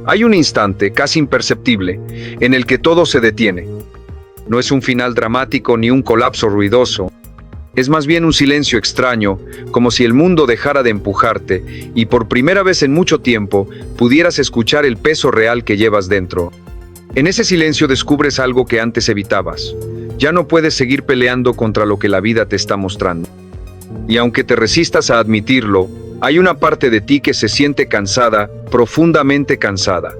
Hay un instante, casi imperceptible, en el que todo se detiene. No es un final dramático ni un colapso ruidoso. Es más bien un silencio extraño, como si el mundo dejara de empujarte y por primera vez en mucho tiempo pudieras escuchar el peso real que llevas dentro. En ese silencio descubres algo que antes evitabas. Ya no puedes seguir peleando contra lo que la vida te está mostrando. Y aunque te resistas a admitirlo, hay una parte de ti que se siente cansada, profundamente cansada.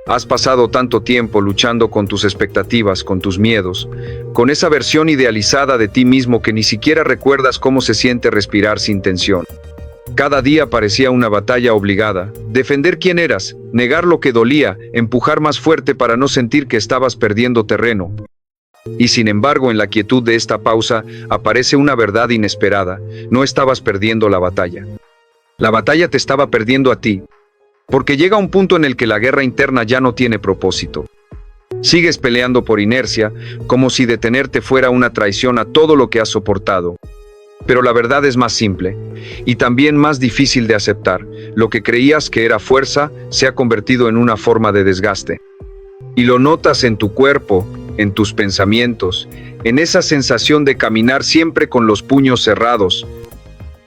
Has pasado tanto tiempo luchando con tus expectativas, con tus miedos, con esa versión idealizada de ti mismo que ni siquiera recuerdas cómo se siente respirar sin tensión. Cada día parecía una batalla obligada, defender quién eras, negar lo que dolía, empujar más fuerte para no sentir que estabas perdiendo terreno. Y sin embargo, en la quietud de esta pausa, aparece una verdad inesperada: no estabas perdiendo la batalla. La batalla te estaba perdiendo a ti. Porque llega un punto en el que la guerra interna ya no tiene propósito. Sigues peleando por inercia, como si detenerte fuera una traición a todo lo que has soportado. Pero la verdad es más simple, y también más difícil de aceptar. Lo que creías que era fuerza, se ha convertido en una forma de desgaste. Y lo notas en tu cuerpo, en tus pensamientos, en esa sensación de caminar siempre con los puños cerrados.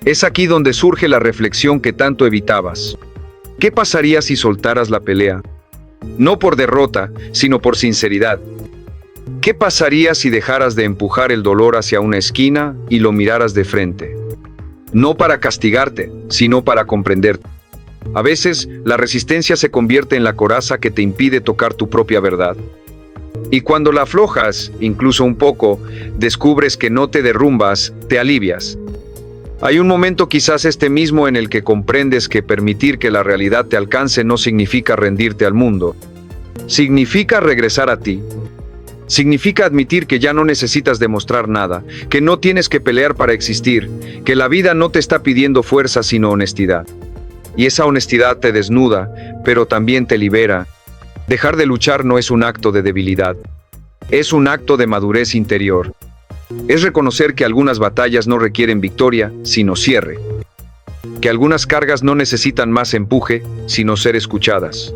Es aquí donde surge la reflexión que tanto evitabas. ¿Qué pasaría si soltaras la pelea? No por derrota, sino por sinceridad. ¿Qué pasaría si dejaras de empujar el dolor hacia una esquina y lo miraras de frente? No para castigarte, sino para comprenderte. A veces, la resistencia se convierte en la coraza que te impide tocar tu propia verdad. Y cuando la aflojas, incluso un poco, descubres que no te derrumbas, te alivias. Hay un momento, quizás este mismo, en el que comprendes que permitir que la realidad te alcance no significa rendirte al mundo. Significa regresar a ti. Significa admitir que ya no necesitas demostrar nada, que no tienes que pelear para existir, que la vida no te está pidiendo fuerza sino honestidad. Y esa honestidad te desnuda, pero también te libera. Dejar de luchar no es un acto de debilidad. Es un acto de madurez interior. Es reconocer que algunas batallas no requieren victoria, sino cierre. Que algunas cargas no necesitan más empuje, sino ser escuchadas.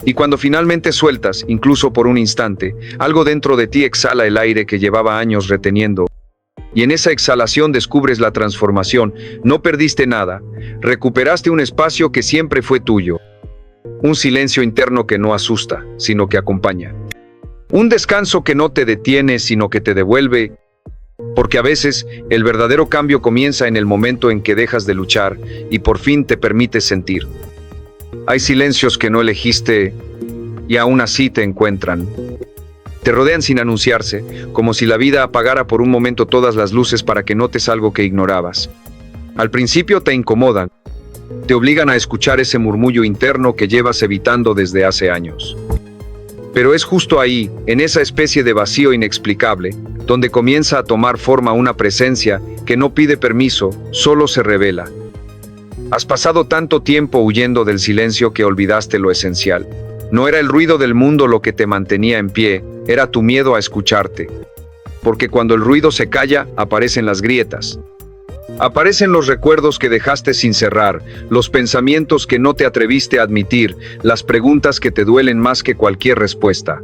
Y cuando finalmente sueltas, incluso por un instante, algo dentro de ti exhala el aire que llevaba años reteniendo. Y en esa exhalación descubres la transformación. No perdiste nada. Recuperaste un espacio que siempre fue tuyo. Un silencio interno que no asusta, sino que acompaña. Un descanso que no te detiene, sino que te devuelve. Porque a veces, el verdadero cambio comienza en el momento en que dejas de luchar y por fin te permites sentir. Hay silencios que no elegiste y aún así te encuentran. Te rodean sin anunciarse, como si la vida apagara por un momento todas las luces para que notes algo que ignorabas. Al principio te incomodan. Te obligan a escuchar ese murmullo interno que llevas evitando desde hace años. Pero es justo ahí, en esa especie de vacío inexplicable, donde comienza a tomar forma una presencia que no pide permiso, solo se revela. Has pasado tanto tiempo huyendo del silencio que olvidaste lo esencial. No era el ruido del mundo lo que te mantenía en pie, era tu miedo a escucharte. Porque cuando el ruido se calla, aparecen las grietas. Aparecen los recuerdos que dejaste sin cerrar, los pensamientos que no te atreviste a admitir, las preguntas que te duelen más que cualquier respuesta.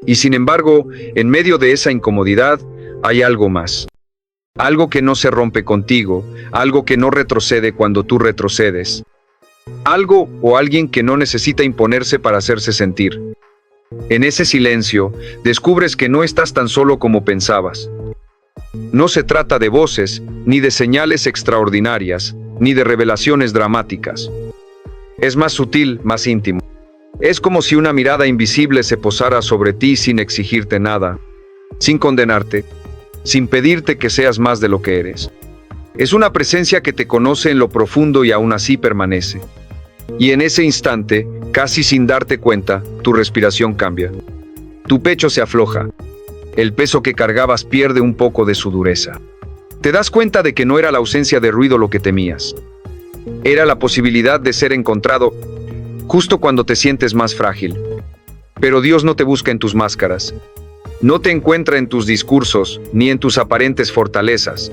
Y sin embargo, en medio de esa incomodidad, hay algo más. Algo que no se rompe contigo, algo que no retrocede cuando tú retrocedes. Algo o alguien que no necesita imponerse para hacerse sentir. En ese silencio, descubres que no estás tan solo como pensabas. No se trata de voces, ni de señales extraordinarias, ni de revelaciones dramáticas. Es más sutil, más íntimo. Es como si una mirada invisible se posara sobre ti sin exigirte nada, sin condenarte, sin pedirte que seas más de lo que eres. Es una presencia que te conoce en lo profundo y aún así permanece. Y en ese instante, casi sin darte cuenta, tu respiración cambia. Tu pecho se afloja. El peso que cargabas pierde un poco de su dureza. Te das cuenta de que no era la ausencia de ruido lo que temías. Era la posibilidad de ser encontrado justo cuando te sientes más frágil. Pero Dios no te busca en tus máscaras. No te encuentra en tus discursos, ni en tus aparentes fortalezas.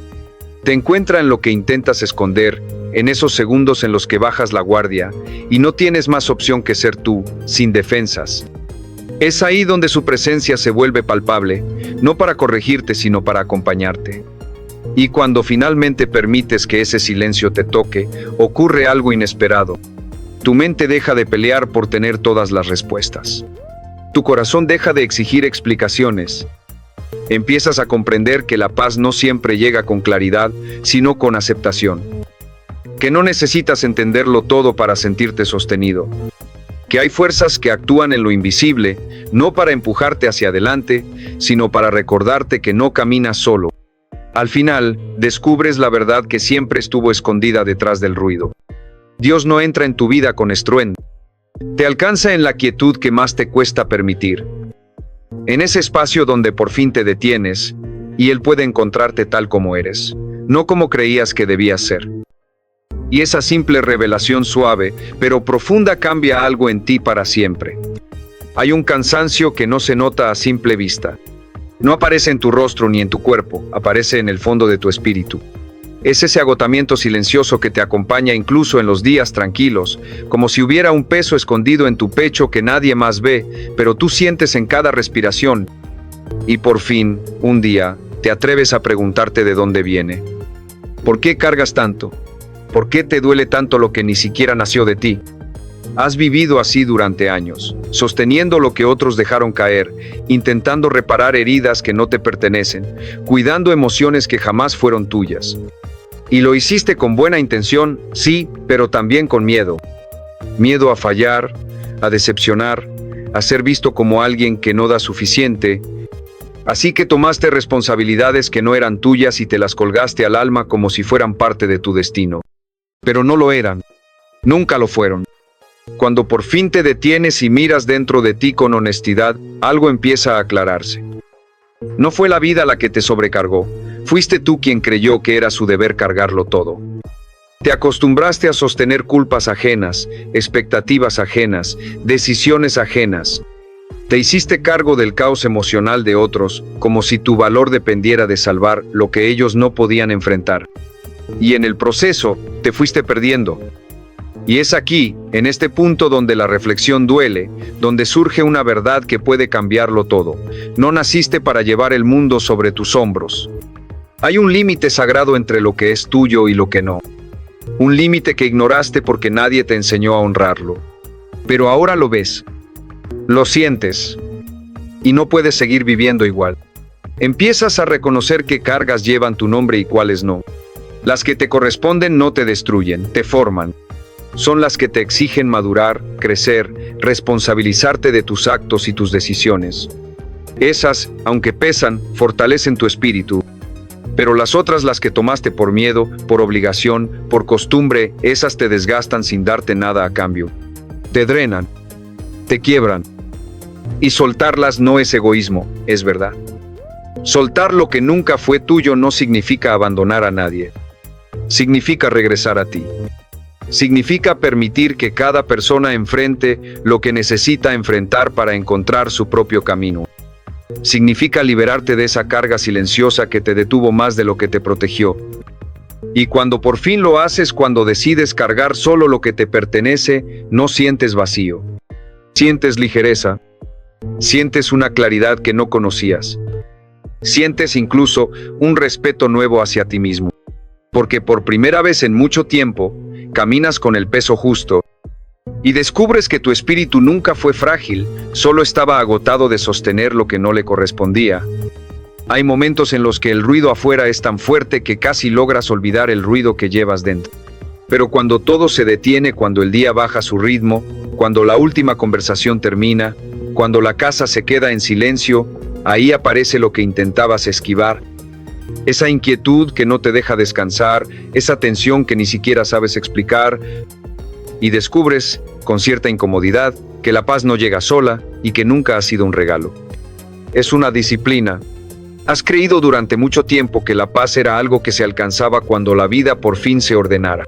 Te encuentra en lo que intentas esconder, en esos segundos en los que bajas la guardia y no tienes más opción que ser tú, sin defensas. Es ahí donde su presencia se vuelve palpable, no para corregirte, sino para acompañarte. Y cuando finalmente permites que ese silencio te toque, ocurre algo inesperado. Tu mente deja de pelear por tener todas las respuestas. Tu corazón deja de exigir explicaciones. Empiezas a comprender que la paz no siempre llega con claridad, sino con aceptación. Que no necesitas entenderlo todo para sentirte sostenido. Que hay fuerzas que actúan en lo invisible, no para empujarte hacia adelante, sino para recordarte que no caminas solo. Al final, descubres la verdad que siempre estuvo escondida detrás del ruido. Dios no entra en tu vida con estruendo. Te alcanza en la quietud que más te cuesta permitir. En ese espacio donde por fin te detienes, y Él puede encontrarte tal como eres, no como creías que debías ser. Y esa simple revelación suave, pero profunda, cambia algo en ti para siempre. Hay un cansancio que no se nota a simple vista. No aparece en tu rostro ni en tu cuerpo, aparece en el fondo de tu espíritu. Es ese agotamiento silencioso que te acompaña incluso en los días tranquilos, como si hubiera un peso escondido en tu pecho que nadie más ve, pero tú sientes en cada respiración. Y por fin, un día, te atreves a preguntarte de dónde viene. ¿Por qué cargas tanto? ¿Por qué te duele tanto lo que ni siquiera nació de ti? Has vivido así durante años, sosteniendo lo que otros dejaron caer, intentando reparar heridas que no te pertenecen, cuidando emociones que jamás fueron tuyas. Y lo hiciste con buena intención, sí, pero también con miedo. Miedo a fallar, a decepcionar, a ser visto como alguien que no da suficiente. Así que tomaste responsabilidades que no eran tuyas y te las colgaste al alma como si fueran parte de tu destino. Pero no lo eran. Nunca lo fueron. Cuando por fin te detienes y miras dentro de ti con honestidad, algo empieza a aclararse. No fue la vida la que te sobrecargó. Fuiste tú quien creyó que era su deber cargarlo todo. Te acostumbraste a sostener culpas ajenas, expectativas ajenas, decisiones ajenas. Te hiciste cargo del caos emocional de otros, como si tu valor dependiera de salvar lo que ellos no podían enfrentar. Y en el proceso, te fuiste perdiendo. Y es aquí, en este punto donde la reflexión duele, donde surge una verdad que puede cambiarlo todo. No naciste para llevar el mundo sobre tus hombros. Hay un límite sagrado entre lo que es tuyo y lo que no. Un límite que ignoraste porque nadie te enseñó a honrarlo. Pero ahora lo ves. Lo sientes. Y no puedes seguir viviendo igual. Empiezas a reconocer qué cargas llevan tu nombre y cuáles no. Las que te corresponden no te destruyen, te forman. Son las que te exigen madurar, crecer, responsabilizarte de tus actos y tus decisiones. Esas, aunque pesan, fortalecen tu espíritu. Pero las otras, las que tomaste por miedo, por obligación, por costumbre, esas te desgastan sin darte nada a cambio. Te drenan, te quiebran. Y soltarlas no es egoísmo, es verdad. Soltar lo que nunca fue tuyo no significa abandonar a nadie. Significa regresar a ti. Significa permitir que cada persona enfrente lo que necesita enfrentar para encontrar su propio camino. Significa liberarte de esa carga silenciosa que te detuvo más de lo que te protegió. Y cuando por fin lo haces, cuando decides cargar solo lo que te pertenece, no sientes vacío. Sientes ligereza. Sientes una claridad que no conocías. Sientes incluso un respeto nuevo hacia ti mismo. Porque por primera vez en mucho tiempo, caminas con el peso justo. Y descubres que tu espíritu nunca fue frágil, solo estaba agotado de sostener lo que no le correspondía. Hay momentos en los que el ruido afuera es tan fuerte que casi logras olvidar el ruido que llevas dentro. Pero cuando todo se detiene, cuando el día baja su ritmo, cuando la última conversación termina, cuando la casa se queda en silencio, ahí aparece lo que intentabas esquivar. Esa inquietud que no te deja descansar, esa tensión que ni siquiera sabes explicar. Y descubres, con cierta incomodidad, que la paz no llega sola y que nunca ha sido un regalo. Es una disciplina. Has creído durante mucho tiempo que la paz era algo que se alcanzaba cuando la vida por fin se ordenara.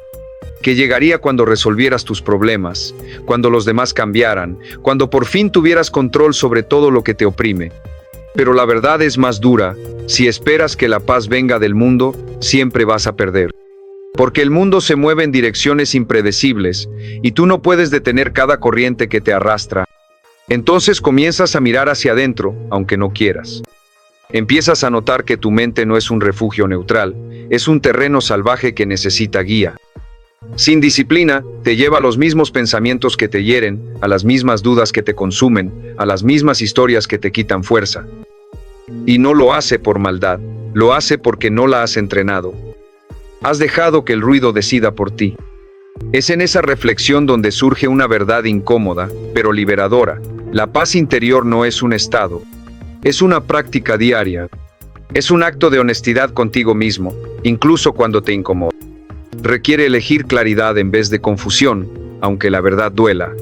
Que llegaría cuando resolvieras tus problemas, cuando los demás cambiaran, cuando por fin tuvieras control sobre todo lo que te oprime. Pero la verdad es más dura. Si esperas que la paz venga del mundo, siempre vas a perder. Porque el mundo se mueve en direcciones impredecibles y tú no puedes detener cada corriente que te arrastra. Entonces comienzas a mirar hacia adentro, aunque no quieras. Empiezas a notar que tu mente no es un refugio neutral, es un terreno salvaje que necesita guía. Sin disciplina, te lleva a los mismos pensamientos que te hieren, a las mismas dudas que te consumen, a las mismas historias que te quitan fuerza. Y no lo hace por maldad, lo hace porque no la has entrenado. Has dejado que el ruido decida por ti. Es en esa reflexión donde surge una verdad incómoda, pero liberadora. La paz interior no es un estado, es una práctica diaria. Es un acto de honestidad contigo mismo, incluso cuando te incomoda. Requiere elegir claridad en vez de confusión, aunque la verdad duela.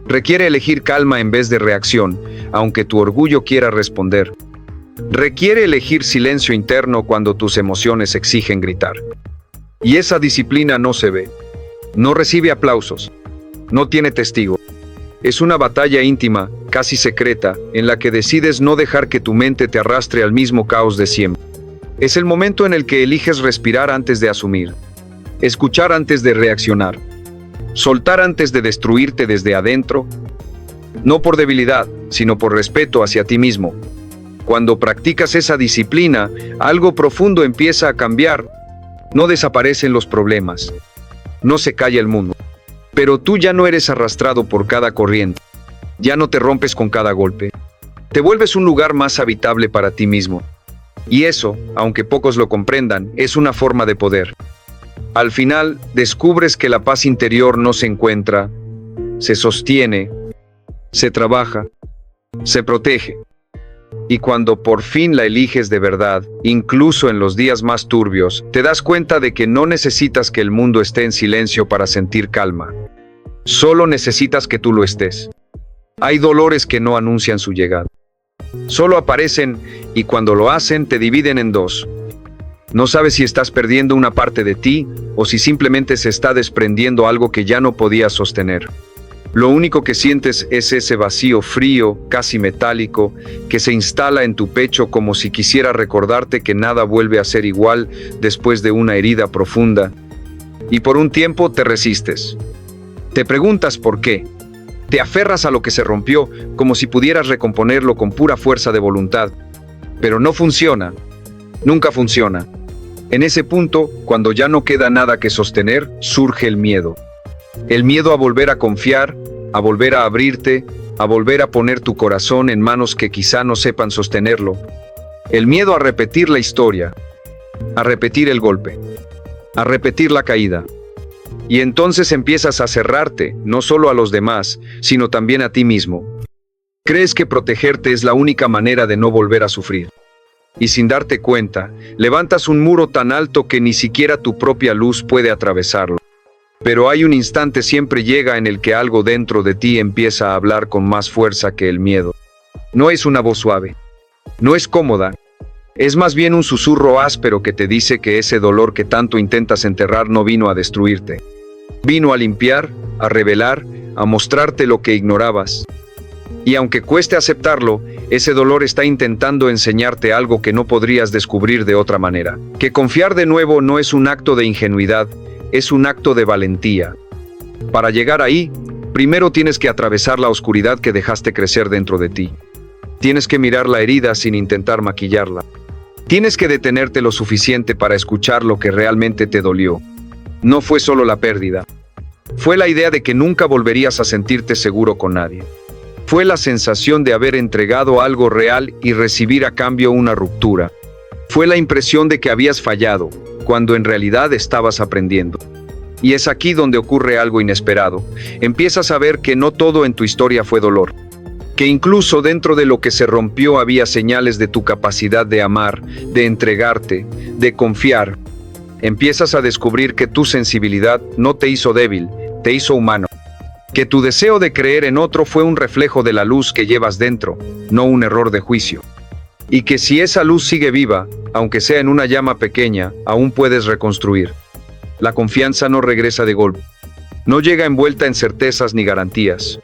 Requiere elegir calma en vez de reacción, aunque tu orgullo quiera responder. Requiere elegir silencio interno cuando tus emociones exigen gritar. Y esa disciplina no se ve. No recibe aplausos. No tiene testigo. Es una batalla íntima, casi secreta, en la que decides no dejar que tu mente te arrastre al mismo caos de siempre. Es el momento en el que eliges respirar antes de asumir. Escuchar antes de reaccionar. Soltar antes de destruirte desde adentro. No por debilidad, sino por respeto hacia ti mismo. Cuando practicas esa disciplina, algo profundo empieza a cambiar. No desaparecen los problemas. No se calla el mundo. Pero tú ya no eres arrastrado por cada corriente. Ya no te rompes con cada golpe. Te vuelves un lugar más habitable para ti mismo. Y eso, aunque pocos lo comprendan, es una forma de poder. Al final, descubres que la paz interior no se encuentra, se sostiene, se trabaja, se protege. Y cuando por fin la eliges de verdad, incluso en los días más turbios, te das cuenta de que no necesitas que el mundo esté en silencio para sentir calma. Solo necesitas que tú lo estés. Hay dolores que no anuncian su llegada. Solo aparecen y cuando lo hacen te dividen en dos. No sabes si estás perdiendo una parte de ti o si simplemente se está desprendiendo algo que ya no podías sostener. Lo único que sientes es ese vacío frío, casi metálico, que se instala en tu pecho como si quisiera recordarte que nada vuelve a ser igual después de una herida profunda. Y por un tiempo te resistes. Te preguntas por qué. Te aferras a lo que se rompió como si pudieras recomponerlo con pura fuerza de voluntad. Pero no funciona. Nunca funciona. En ese punto, cuando ya no queda nada que sostener, surge el miedo. El miedo a volver a confiar, a volver a abrirte, a volver a poner tu corazón en manos que quizá no sepan sostenerlo. El miedo a repetir la historia, a repetir el golpe, a repetir la caída. Y entonces empiezas a cerrarte, no solo a los demás, sino también a ti mismo. Crees que protegerte es la única manera de no volver a sufrir. Y sin darte cuenta, levantas un muro tan alto que ni siquiera tu propia luz puede atravesarlo. Pero hay un instante siempre llega en el que algo dentro de ti empieza a hablar con más fuerza que el miedo. No es una voz suave. No es cómoda. Es más bien un susurro áspero que te dice que ese dolor que tanto intentas enterrar no vino a destruirte. Vino a limpiar, a revelar, a mostrarte lo que ignorabas. Y aunque cueste aceptarlo, ese dolor está intentando enseñarte algo que no podrías descubrir de otra manera. Que confiar de nuevo no es un acto de ingenuidad, es un acto de valentía. Para llegar ahí, primero tienes que atravesar la oscuridad que dejaste crecer dentro de ti. Tienes que mirar la herida sin intentar maquillarla. Tienes que detenerte lo suficiente para escuchar lo que realmente te dolió. No fue solo la pérdida. Fue la idea de que nunca volverías a sentirte seguro con nadie. Fue la sensación de haber entregado algo real y recibir a cambio una ruptura. Fue la impresión de que habías fallado, cuando en realidad estabas aprendiendo. Y es aquí donde ocurre algo inesperado. Empiezas a ver que no todo en tu historia fue dolor. Que incluso dentro de lo que se rompió había señales de tu capacidad de amar, de entregarte, de confiar. Empiezas a descubrir que tu sensibilidad no te hizo débil, te hizo humano. Que tu deseo de creer en otro fue un reflejo de la luz que llevas dentro, no un error de juicio. Y que si esa luz sigue viva, aunque sea en una llama pequeña, aún puedes reconstruir. La confianza no regresa de golpe. No llega envuelta en certezas ni garantías.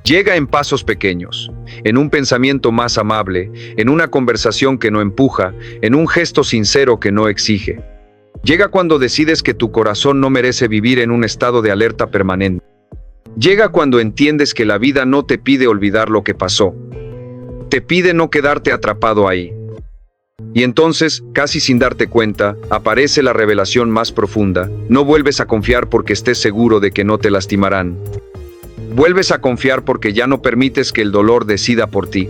Llega en pasos pequeños, en un pensamiento más amable, en una conversación que no empuja, en un gesto sincero que no exige. Llega cuando decides que tu corazón no merece vivir en un estado de alerta permanente. Llega cuando entiendes que la vida no te pide olvidar lo que pasó. Te pide no quedarte atrapado ahí. Y entonces, casi sin darte cuenta, aparece la revelación más profunda. No vuelves a confiar porque estés seguro de que no te lastimarán. Vuelves a confiar porque ya no permites que el dolor decida por ti.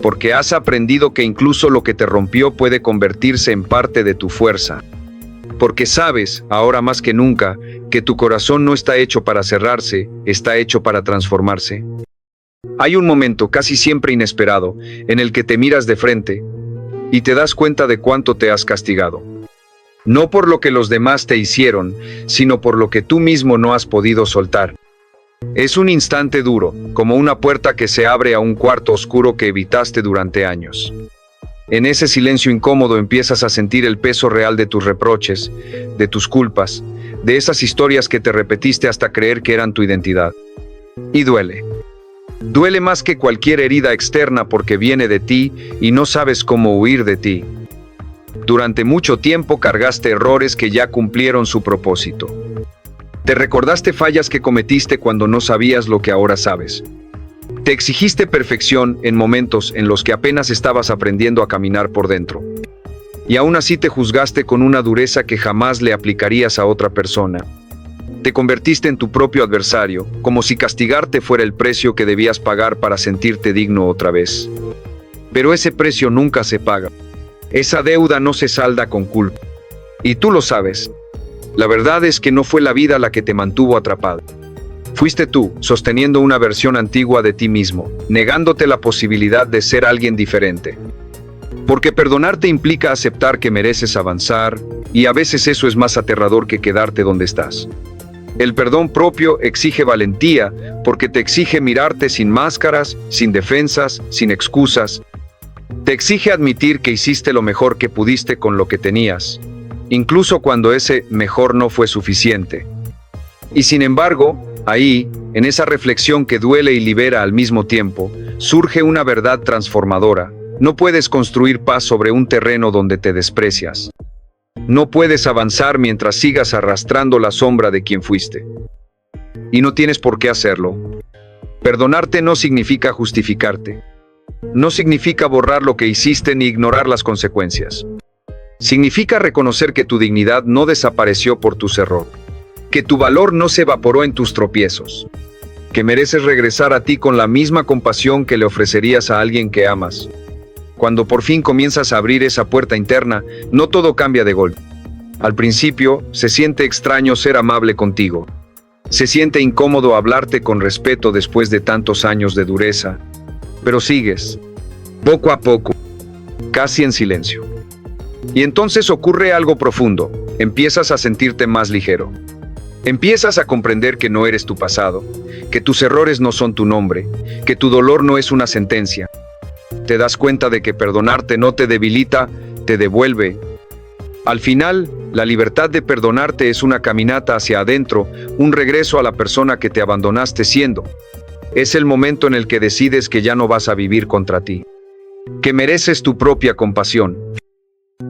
Porque has aprendido que incluso lo que te rompió puede convertirse en parte de tu fuerza. Porque sabes, ahora más que nunca, que tu corazón no está hecho para cerrarse, está hecho para transformarse. Hay un momento, casi siempre inesperado, en el que te miras de frente y te das cuenta de cuánto te has castigado. No por lo que los demás te hicieron, sino por lo que tú mismo no has podido soltar. Es un instante duro, como una puerta que se abre a un cuarto oscuro que evitaste durante años. En ese silencio incómodo empiezas a sentir el peso real de tus reproches, de tus culpas, de esas historias que te repetiste hasta creer que eran tu identidad. Y duele. Duele más que cualquier herida externa porque viene de ti y no sabes cómo huir de ti. Durante mucho tiempo cargaste errores que ya cumplieron su propósito. Te recordaste fallas que cometiste cuando no sabías lo que ahora sabes. Te exigiste perfección en momentos en los que apenas estabas aprendiendo a caminar por dentro. Y aún así te juzgaste con una dureza que jamás le aplicarías a otra persona. Te convertiste en tu propio adversario, como si castigarte fuera el precio que debías pagar para sentirte digno otra vez. Pero ese precio nunca se paga. Esa deuda no se salda con culpa. Y tú lo sabes. La verdad es que no fue la vida la que te mantuvo atrapado. Fuiste tú, sosteniendo una versión antigua de ti mismo, negándote la posibilidad de ser alguien diferente. Porque perdonarte implica aceptar que mereces avanzar, y a veces eso es más aterrador que quedarte donde estás. El perdón propio exige valentía, porque te exige mirarte sin máscaras, sin defensas, sin excusas. Te exige admitir que hiciste lo mejor que pudiste con lo que tenías, incluso cuando ese mejor no fue suficiente. Y sin embargo, ahí, en esa reflexión que duele y libera al mismo tiempo, surge una verdad transformadora. No puedes construir paz sobre un terreno donde te desprecias. No puedes avanzar mientras sigas arrastrando la sombra de quien fuiste. Y no tienes por qué hacerlo. Perdonarte no significa justificarte. No significa borrar lo que hiciste ni ignorar las consecuencias. Significa reconocer que tu dignidad no desapareció por tus errores. Que tu valor no se evaporó en tus tropiezos. Que mereces regresar a ti con la misma compasión que le ofrecerías a alguien que amas. Cuando por fin comienzas a abrir esa puerta interna, no todo cambia de golpe. Al principio, se siente extraño ser amable contigo. Se siente incómodo hablarte con respeto después de tantos años de dureza. Pero sigues, poco a poco, casi en silencio. Y entonces ocurre algo profundo. Empiezas a sentirte más ligero. Empiezas a comprender que no eres tu pasado, que tus errores no son tu nombre, que tu dolor no es una sentencia. Te das cuenta de que perdonarte no te debilita, te devuelve. Al final, la libertad de perdonarte es una caminata hacia adentro, un regreso a la persona que te abandonaste siendo. Es el momento en el que decides que ya no vas a vivir contra ti. Que mereces tu propia compasión.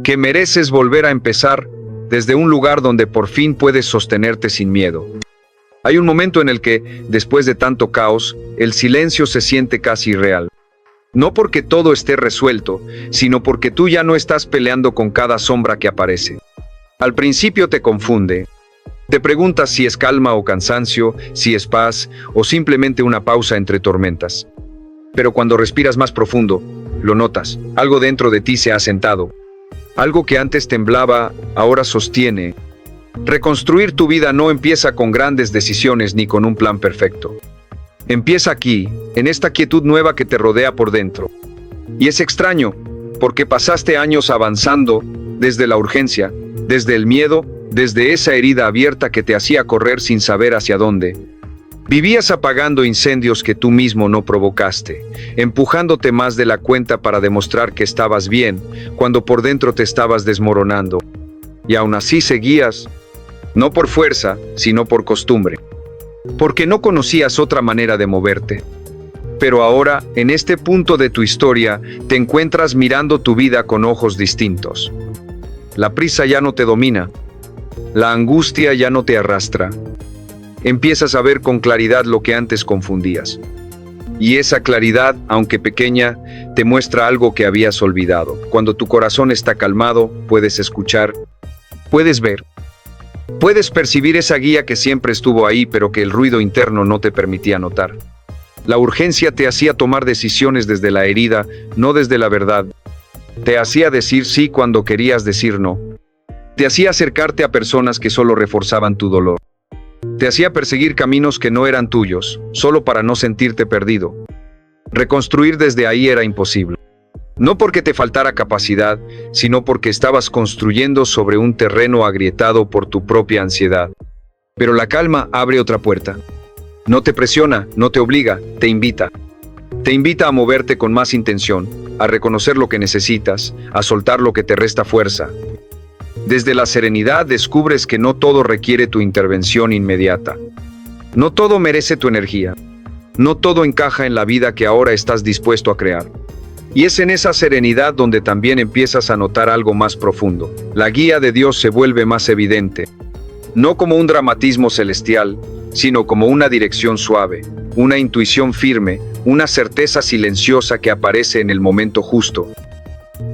Que mereces volver a empezar desde un lugar donde por fin puedes sostenerte sin miedo. Hay un momento en el que, después de tanto caos, el silencio se siente casi irreal. No porque todo esté resuelto, sino porque tú ya no estás peleando con cada sombra que aparece. Al principio te confunde. Te preguntas si es calma o cansancio, si es paz o simplemente una pausa entre tormentas. Pero cuando respiras más profundo, lo notas. Algo dentro de ti se ha sentado. Algo que antes temblaba, ahora sostiene. Reconstruir tu vida no empieza con grandes decisiones ni con un plan perfecto. Empieza aquí, en esta quietud nueva que te rodea por dentro. Y es extraño, porque pasaste años avanzando desde la urgencia, desde el miedo, desde esa herida abierta que te hacía correr sin saber hacia dónde. Vivías apagando incendios que tú mismo no provocaste, empujándote más de la cuenta para demostrar que estabas bien, cuando por dentro te estabas desmoronando. Y aún así seguías, no por fuerza, sino por costumbre. Porque no conocías otra manera de moverte. Pero ahora, en este punto de tu historia, te encuentras mirando tu vida con ojos distintos. La prisa ya no te domina. La angustia ya no te arrastra. Empiezas a ver con claridad lo que antes confundías. Y esa claridad, aunque pequeña, te muestra algo que habías olvidado. Cuando tu corazón está calmado, puedes escuchar, puedes ver. Puedes percibir esa guía que siempre estuvo ahí, pero que el ruido interno no te permitía notar. La urgencia te hacía tomar decisiones desde la herida, no desde la verdad. Te hacía decir sí cuando querías decir no. Te hacía acercarte a personas que solo reforzaban tu dolor. Te hacía perseguir caminos que no eran tuyos, solo para no sentirte perdido. Reconstruir desde ahí era imposible. No porque te faltara capacidad, sino porque estabas construyendo sobre un terreno agrietado por tu propia ansiedad. Pero la calma abre otra puerta. No te presiona, no te obliga, te invita. Te invita a moverte con más intención, a reconocer lo que necesitas, a soltar lo que te resta fuerza. Desde la serenidad descubres que no todo requiere tu intervención inmediata. No todo merece tu energía. No todo encaja en la vida que ahora estás dispuesto a crear. Y es en esa serenidad donde también empiezas a notar algo más profundo. La guía de Dios se vuelve más evidente. No como un dramatismo celestial, sino como una dirección suave, una intuición firme, una certeza silenciosa que aparece en el momento justo.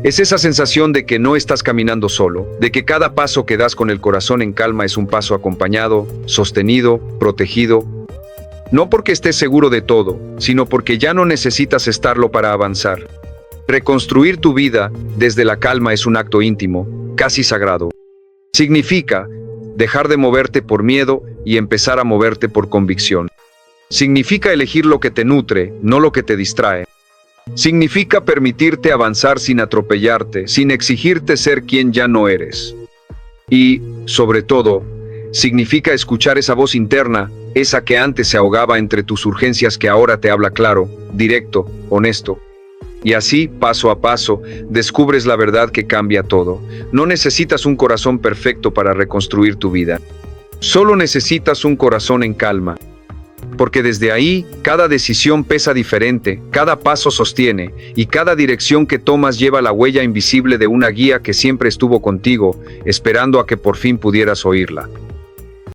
Es esa sensación de que no estás caminando solo, de que cada paso que das con el corazón en calma es un paso acompañado, sostenido, protegido. No porque estés seguro de todo, sino porque ya no necesitas estarlo para avanzar. Reconstruir tu vida desde la calma es un acto íntimo, casi sagrado. Significa dejar de moverte por miedo y empezar a moverte por convicción. Significa elegir lo que te nutre, no lo que te distrae. Significa permitirte avanzar sin atropellarte, sin exigirte ser quien ya no eres. Y, sobre todo, significa escuchar esa voz interna, esa que antes se ahogaba entre tus urgencias que ahora te habla claro, directo, honesto. Y así, paso a paso, descubres la verdad que cambia todo. No necesitas un corazón perfecto para reconstruir tu vida. Solo necesitas un corazón en calma. Porque desde ahí, cada decisión pesa diferente, cada paso sostiene, y cada dirección que tomas lleva la huella invisible de una guía que siempre estuvo contigo, esperando a que por fin pudieras oírla.